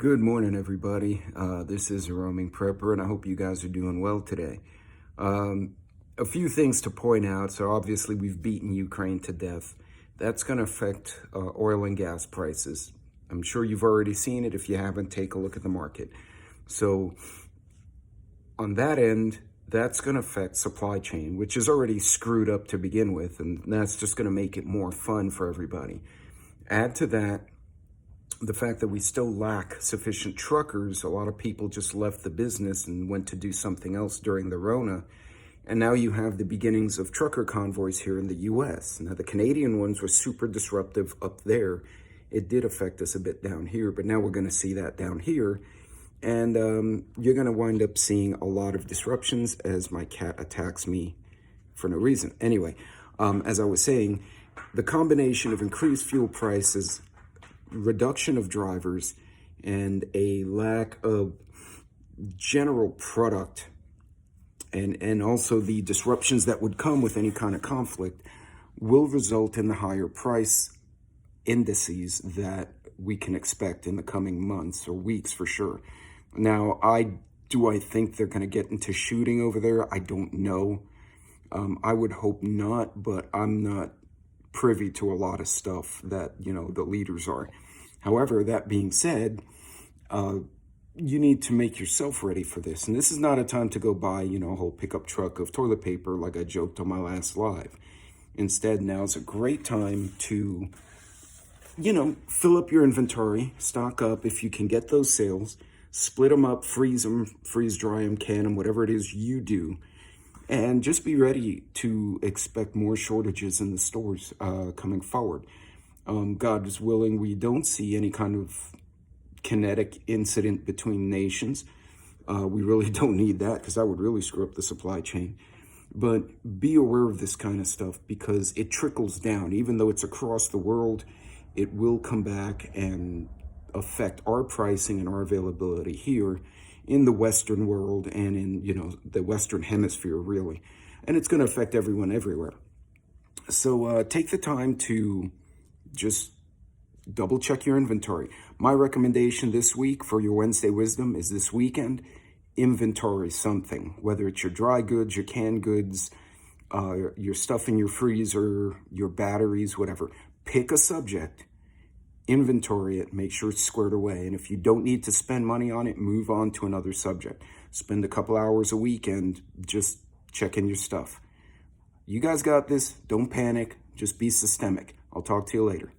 Good morning, everybody. This is a roaming prepper, and I hope you guys are doing well today. A few things to point out. So obviously, we've beaten Ukraine to death. That's going to affect oil and gas prices. I'm sure you've already seen it. If you haven't, take a look at the market. So on that end, that's going to affect supply chain, which is already screwed up to begin with, and that's just going to make it more fun for everybody. Add to that the fact that we still lack sufficient truckers. A lot of people just left the business and went to do something else during the Rona. And now you have the beginnings of trucker convoys here in the US. Now, the Canadian ones were super disruptive up there. It did affect us a bit down here, but now we're going to see that down here. And you're going to wind up seeing a lot of disruptions as my cat attacks me for no reason. Anyway, as I was saying, the combination of increased fuel prices, reduction of drivers, and a lack of general product, and also the disruptions that would come with any kind of conflict will result in the higher price indices that we can expect in the coming months or weeks for sure. Now, I think they're going to get into shooting over there? I don't know. I would hope not, but I'm not privy to a lot of stuff that, the leaders are. However, that being said, you need to make yourself ready for this. And this is not a time to go buy, a whole pickup truck of toilet paper like I joked on my last live. Instead, now is a great time to, fill up your inventory, stock up if you can get those sales, split them up, freeze dry them, can them, whatever it is you do. And just be ready to expect more shortages in the stores coming forward. God is willing, we don't see any kind of kinetic incident between nations. We really don't need that because that would really screw up the supply chain. But be aware of this kind of stuff because it trickles down. Even though it's across the world, it will come back and affect our pricing and our availability here in the Western world and in, the Western Hemisphere, really. And it's going to affect everyone everywhere. So take the time to just double check your inventory. My recommendation this week for your Wednesday wisdom is this weekend, inventory something, whether it's your dry goods, your canned goods, your stuff in your freezer, your batteries, whatever. Pick a subject, inventory it, make sure it's squared away. And if you don't need to spend money on it, move on to another subject. Spend a couple hours a week and just check in your stuff. You guys got this. Don't panic. Just be systemic. I'll talk to you later.